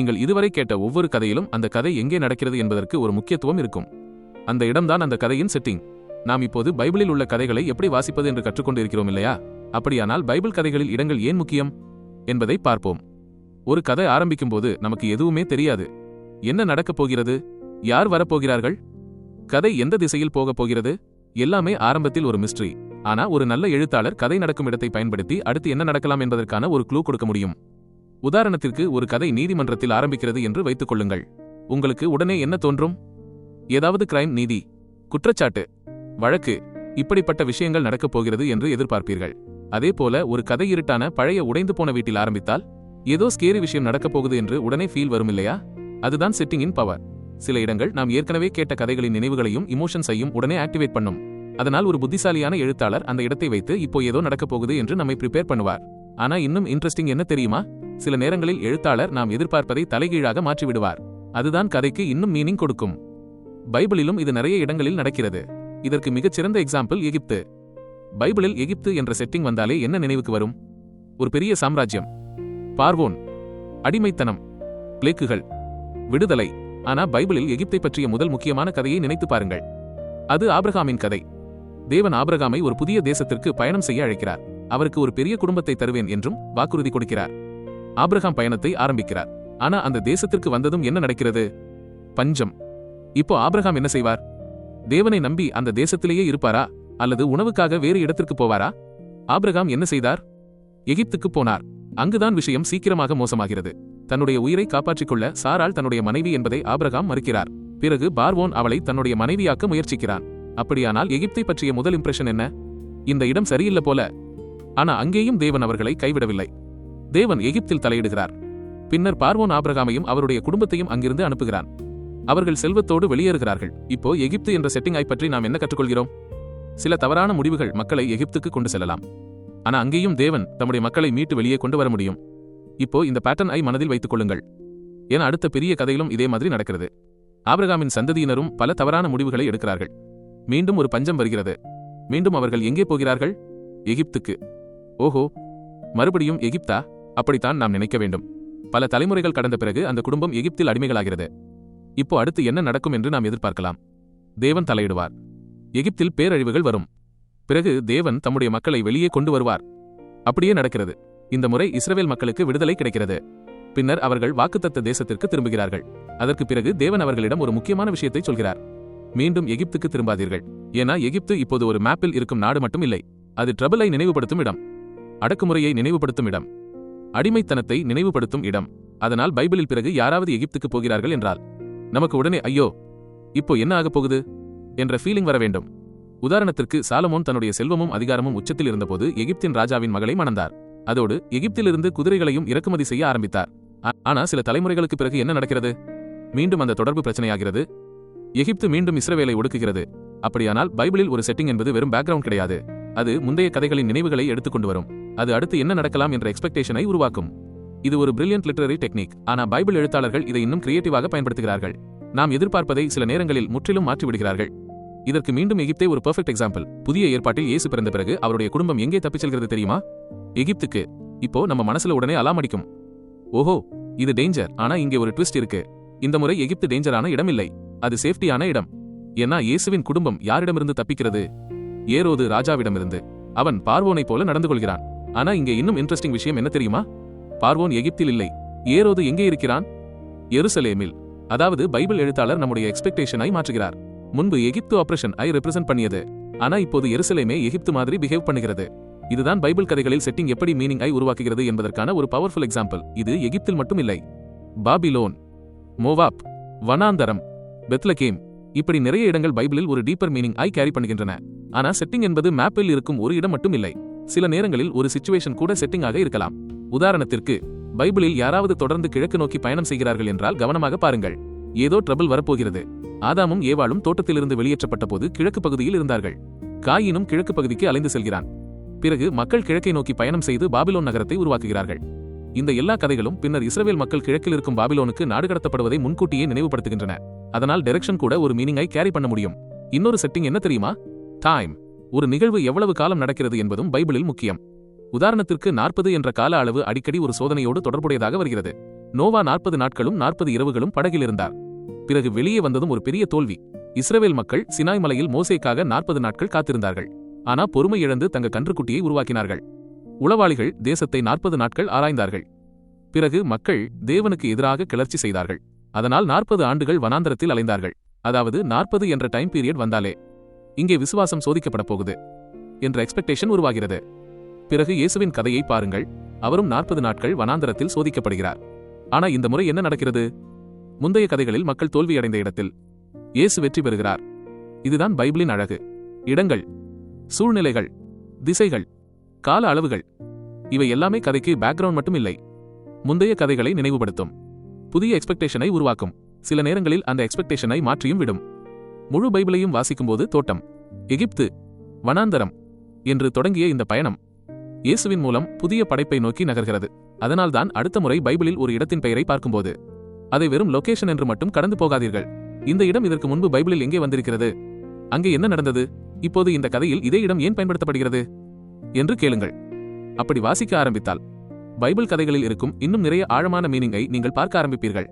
நீங்கள் இதுவரை கேட்ட ஒவ்வொரு கதையிலும் அந்த கதை எங்கே நடக்கிறது என்பதற்கு ஒரு முக்கியத்துவம் இருக்கும். அந்த இடம்தான் அந்த கதையின் செட்டிங். நாம் இப்போது பைபிளில் உள்ள கதைகளை எப்படி வாசிப்பது என்று கற்றுக்கொண்டு இருக்கிறோம் இல்லையா? அப்படியானால் பைபிள் கதைகளில் இடங்கள் ஏன் முக்கியம் என்பதை பார்ப்போம். ஒரு கதை ஆரம்பிக்கும் போது நமக்கு எதுவுமே தெரியாது. என்ன நடக்கப் போகிறது? யார் வரப்போகிறார்கள்? கதை எந்த திசையில் போகப் போகிறது? எல்லாமே ஆரம்பத்தில் ஒரு மிஸ்ட்ரி. ஆனா ஒரு நல்ல எழுத்தாளர் கதை நடக்கும் இடத்தை பயன்படுத்தி அடுத்து என்ன நடக்கலாம் என்பதற்கான ஒரு க்ளூ கொடுக்க முடியும். உதாரணத்திற்கு, ஒரு கதை நீதிமன்றத்தில் ஆரம்பிக்கிறது என்று வைத்துக் கொள்ளுங்கள். உங்களுக்கு உடனே என்ன தோன்றும்? ஏதாவது கிரைம், நீதி, குற்றச்சாட்டு, வழக்கு, இப்படிப்பட்ட விஷயங்கள் நடக்கப் போகிறது என்று எதிர்பார்ப்பீர்கள். அதேபோல ஒரு கதை இருட்டான பழைய உடைந்து போன வீட்டில் ஆரம்பித்தால் ஏதோ ஸ்கேரி விஷயம் நடக்கப் போகுது என்று உடனே ஃபீல் வரும் இல்லையா? அதுதான் செட்டிங்கின் பவர். சில இடங்கள் நாம் ஏற்கனவே கேட்ட கதைகளின் நினைவுகளையும் இமோஷன்ஸையும் உடனே ஆக்டிவேட் பண்ணும். அதனால் ஒரு புத்திசாலியான எழுத்தாளர் அந்த இடத்தை வைத்து இப்போ ஏதோ நடக்கப் போகுது என்று நம்மை ப்ரிப்பேர் பண்ணுவார். ஆனா இன்னும் இன்ட்ரெஸ்டிங் என்ன தெரியுமா? சில நேரங்களில் எழுத்தாளர் நாம் எதிர்பார்ப்பதை தலைகீழாக மாற்றிவிடுவார். அதுதான் கதைக்கு இன்னும் மீனிங் கொடுக்கும். பைபிளிலும் இது நிறைய இடங்களில் நடக்கிறது. இதற்கு மிகச்சிறந்த எக்ஸாம்பிள் எகிப்து. பைபிளில் எகிப்து என்ற செட்டிங் வந்தாலே என்ன நினைவுக்கு வரும்? ஒரு பெரிய சாம்ராஜ்யம், பார்வோன், அடிமைத்தனம், பிளேக்குகள், விடுதலை. ஆனா பைபிளில் எகிப்தை பற்றிய முதல் முக்கியமான கதையை நினைத்து பாருங்கள். அது ஆபிரகாமின் கதை. தேவன் ஆபிரகாமை ஒரு புதிய தேசத்திற்கு பயணம் செய்ய அழைக்கிறார். அவருக்கு ஒரு பெரிய குடும்பத்தை தருவேன் என்றும் வாக்குறுதி கொடுக்கிறார். ஆபிரகாம் பயணத்தை ஆரம்பிக்கிறார். ஆனா அந்த தேசத்திற்கு வந்ததும் என்ன நடக்கிறது? பஞ்சம். இப்போ ஆபிரகாம் என்ன செய்வார்? தேவனை நம்பி அந்த தேசத்திலேயே இருப்பாரா அல்லது உணவுக்காக வேறு இடத்திற்கு போவாரா? ஆபிரகாம் என்ன செய்தார்? எகிப்துக்கு போனார். அங்குதான் விஷயம் சீக்கிரமாக மோசமாகிறது. தன்னுடைய உயிரை காப்பாற்றிக் கொள்ள சாராள் தன்னுடைய மனைவி என்பதை ஆபிரகாம் மறுக்கிறார். பிறகு பார்வோன் அவளை தன்னுடைய மனைவியாக்க முயற்சிக்கிறான். அப்படியானால் எகிப்தை பற்றிய முதல் இம்ப்ரெஷன் என்ன? இந்த இடம் சரியில்லை போல. ஆனா அங்கேயும் தேவன் அவர்களை கைவிடவில்லை. தேவன் எகிப்தில் தலையிடுகிறார். பின்னர் பார்வோன் ஆபிரகாமையும் அவருடைய குடும்பத்தையும் அங்கிருந்து அனுப்புகிறான். அவர்கள் செல்வத்தோடு வெளியேறுகிறார்கள். இப்போ எகிப்து என்ற செட்டிங்கை பற்றி நாம் என்ன கற்றுக்கொள்கிறோம்? சில தவறான முடிவுகள் மக்களை எகிப்துக்கு கொண்டு செல்லலாம். ஆனா அங்கேயும் தேவன் தம்முடைய மக்களை மீட்டு வெளியே கொண்டு வர முடியும். இப்போ இந்த பேட்டர்ன் மனதில் வைத்துக் கொள்ளுங்கள். ஏன்னா அடுத்த பெரிய கதையிலும் இதே மாதிரி நடக்கிறது. ஆபிரகாமின் சந்ததியினரும் பல தவறான முடிவுகளை எடுக்கிறார்கள். மீண்டும் ஒரு பஞ்சம் வருகிறது. மீண்டும் அவர்கள் எங்கே போகிறார்கள்? எகிப்துக்கு. ஓஹோ, மறுபடியும் எகிப்தா? அப்படித்தான் நாம் நினைக்க வேண்டும். பல தலைமுறைகள் கடந்த பிறகு அந்த குடும்பம் எகிப்தில் அடிமைகளாகிறது. இப்போ அடுத்து என்ன நடக்கும் என்று நாம் எதிர்பார்க்கலாம். தேவன் தலையிடுவார். எகிப்தில் பேரழிவுகள் வரும். பிறகு தேவன் தம்முடைய மக்களை வெளியே கொண்டு வருவார். அப்படியே நடக்கிறது. இந்த முறை இஸ்ரவேல் மக்களுக்கு விடுதலை கிடைக்கிறது. பின்னர் அவர்கள் வாக்குத்தத்த தேசத்திற்கு திரும்புகிறார்கள். அதற்கு பிறகு தேவன் அவர்களிடம் ஒரு முக்கியமான விஷயத்தை சொல்கிறார். மீண்டும் எகிப்துக்கு திரும்பாதீர்கள். ஏன்னா எகிப்து இப்போது ஒரு மேப்பில் இருக்கும் நாடு மட்டும் இல்லை. அது ட்ரபிளை நினைவுபடுத்தும் இடம், அடக்குமுறையை நினைவுபடுத்தும் இடம், அடிமைத்தனத்தை நினைவுபடுத்தும் இடம். அதனால் பைபிளில் பிறகு யாராவது எகிப்துக்கு போகிறார்கள் என்றால் நமக்கு உடனே ஐயோ, இப்போ என்ன ஆகப் போகுது என்ற ஃபீலிங் வர வேண்டும். உதாரணத்திற்கு, சாலமோன் தன்னுடைய செல்வமும் அதிகாரமும் உச்சத்தில் இருந்தபோது எகிப்தின் ராஜாவின் மகளை மணந்தார். அதோடு எகிப்திலிருந்து குதிரைகளையும் இறக்குமதி செய்ய ஆரம்பித்தார். ஆனா சில தலைமுறைகளுக்கு பிறகு என்ன நடக்கிறது? மீண்டும் அந்த தொடர்பு பிரச்சனையாகிறது. எகிப்து மீண்டும் இஸ்ரவேலை ஒடுக்குகிறது. அப்படியானால் பைபிளில் ஒரு செட்டிங் என்பது வெறும் பேக்ரவுண்ட் கிடையாது. அது முந்தைய கதைகளின் நினைவுகளை எடுத்துக்கொண்டு வரும். அது அடுத்து என்ன நடக்கலாம் என்ற எக்ஸ்பெக்டேஷனை உருவாக்கும். இது ஒரு பிரில்லியன்ட் லிட்டரரி டெக்னிக். ஆனா பைபிள் எழுத்தாளர்கள் இதை இன்னும் கிரியேட்டிவாக பயன்படுத்துகிறார்கள். நாம் எதிர்பார்ப்பதை சில நேரங்களில் முற்றிலும் மாற்றிவிடுகிறார்கள். இதற்கு மீண்டும் எகிப்தே ஒரு பெர்ஃபெக்ட் எக்ஸாம்பிள். புதிய ஏற்பாட்டில் இயேசு பிறந்த பிறகு அவருடைய குடும்பம் எங்கே தப்பிச் செல்கிறது தெரியுமா? எகிப்துக்கு. இப்போ நம்ம மனசுல உடனே அலாம் அடிக்கும். ஓஹோ, இது டேஞ்சர். ஆனா இங்கே ஒரு ட்விஸ்ட் இருக்கு. இந்த முறை எகிப்து டேஞ்சரான இடம் இல்லை, அது சேஃப்டியான இடம். ஏன்னா இயேசுவின் குடும்பம் யாரிடமிருந்து தப்பிக்கிறது? ஏரோது ராஜாவிடமிருந்து. அவன் பார்வோனை போல நடந்து கொள்கிறான். ஆனா இங்கே இன்னும் இன்ட்ரெஸ்டிங் விஷயம் என்ன தெரியுமா? பார்வோன் எகிப்தில் இல்லை. ஏரோது எங்கே இருக்கிறான்? எருசலேமில். அதாவது பைபிள் எழுத்தாளர் நம்முடைய எக்ஸ்பெக்டேஷனை மாற்றுகிறார். முன்பு எகிப்து ஆபரேஷன் ரெப்ரசென்ட் பண்ணியது. ஆனா இப்போது எருசலேமே எகிப்து மாதிரி பிஹேவ் பண்ணுகிறது. இதுதான் பைபிள் கதைகளில் செட்டிங் எப்படி மீனிங் உருவாக்குகிறது என்பதற்கான ஒரு பவர்ஃபுல் எக்ஸாம்பிள். இது எகிப்தில் மட்டும் இல்லை. பாபிலோன், மோவாப், வனாந்தரம், பெத்லகேம், இப்படி நிறைய இடங்கள் பைபிளில் ஒரு டீப்பர் மீனிங் கேரி பண்ணுகின்றன. ஆனா செட்டிங் என்பது மேப்பில் இருக்கும் ஒரு இடம் மட்டும் இல்லை. சில நேரங்களில் ஒரு சிச்சுவேஷன் கூட செட்டிங்காக இருக்கலாம். உதாரணத்திற்கு, பைபிளில் யாராவது தொடர்ந்து கிழக்கு நோக்கி பயணம் செய்கிறார்கள் என்றால் கவனமாக பாருங்கள். ஏதோ ட்ரபிள் வரப்போகிறது. ஆதாமும் ஏவாளும் தோட்டத்திலிருந்து வெளியேற்றப்பட்ட போது கிழக்கு பகுதியில் இருந்தார்கள். காயினும் கிழக்கு பகுதிக்கு அலைந்து செல்கிறான். பிறகு மக்கள் கிழக்கை நோக்கி பயணம் செய்து பாபிலோன் நகரத்தை உருவாக்குகிறார்கள். இந்த எல்லா கதைகளும் பின்னர் இஸ்ரவேல் மக்கள் கிழக்கில் இருக்கும் பாபிலோனுக்கு நாடு கடத்தப்படுவதை முன்கூட்டியே நினைவுபடுத்துகின்றன. அதனால் டைரக்ஷன் கூட ஒரு மீனிங்கை கேரி பண்ண முடியும். இன்னொரு செட்டிங் என்ன தெரியுமா? டைம். ஒரு நிகழ்வு எவ்வளவு காலம் நடக்கிறது என்பதும் பைபிளில் முக்கியம். உதாரணத்திற்கு 40 என்ற கால அளவு அடிக்கடி ஒரு சோதனையோடு தொடர்புடையதாக வருகிறது. நோவா 40 நாட்களும் 40 இரவுகளும் படகில் இருந்தார். பிறகு வெளியே வந்ததும் ஒரு பெரிய தோல்வி. இஸ்ரவேல் மக்கள் சினாய் மலையில் மோசேக்காக 40 நாட்கள் காத்திருந்தார்கள். ஆனா பொறுமை இழந்து தங்க கன்றுக்குட்டியை உருவாக்கினார்கள். உளவாளிகள் தேசத்தை 40 நாட்கள் ஆராய்ந்தார்கள். பிறகு மக்கள் தேவனுக்கு எதிராக கிளர்ச்சி செய்தார்கள். அதனால் 40 ஆண்டுகள் வனாந்தரத்தில் அலைந்தார்கள். அதாவது 40 என்ற டைம் பீரியட் வந்தாலே இங்கே விசுவாசம் சோதிக்கப்பட போகுது என்ற எக்ஸ்பெக்டேஷன் உருவாகிறது. பிறகு இயேசுவின் கதையை பாருங்கள். அவரும் 40 நாட்கள் வனாந்தரத்தில் சோதிக்கப்படுகிறார். ஆனா இந்த முறை என்ன நடக்கிறது? முந்தைய கதைகளில் மக்கள் தோல்வியடைந்த இடத்தில் இயேசு வெற்றி பெறுகிறார். இதுதான் பைபிளின் அழகு. இடங்கள், சூழ்நிலைகள், திசைகள், கால அளவுகள் இவை எல்லாமே கதைக்கு பேக்ரவுண்ட் மட்டும் இல்லை, முந்தைய கதைகளை நினைவுபடுத்தும், புதிய எக்ஸ்பெக்டேஷனை உருவாக்கும், சில நேரங்களில் அந்த எக்ஸ்பெக்டேஷனை மாற்றியும் விடும். முழு பைபிளையும் வாசிக்கும்போது தோட்டம், எகிப்து, வனாந்தரம் என்று தொடங்கிய இந்த பயணம் இயேசுவின் மூலம் புதிய படைப்பை நோக்கி நகர்கிறது. அதனால்தான் அடுத்த முறை பைபிளில் ஒரு இடத்தின் பெயரை பார்க்கும்போது அதை வெறும் லொகேஷன் என்று மட்டும் கடந்து போகாதீர்கள். இந்த இடம் இதற்கு முன்பு பைபிளில் எங்கே வந்திருக்கிறது? அங்கே என்ன நடந்தது? இப்போது இந்த கதையில் இதே இடம் ஏன் பயன்படுத்தப்படுகிறது என்று கேளுங்கள். அப்படி வாசிக்க ஆரம்பித்தால் பைபிள் கதைகளில் இருக்கும் இன்னும் நிறைய ஆழமான மீனிங்கை நீங்கள் பார்க்க ஆரம்பிப்பீர்கள்.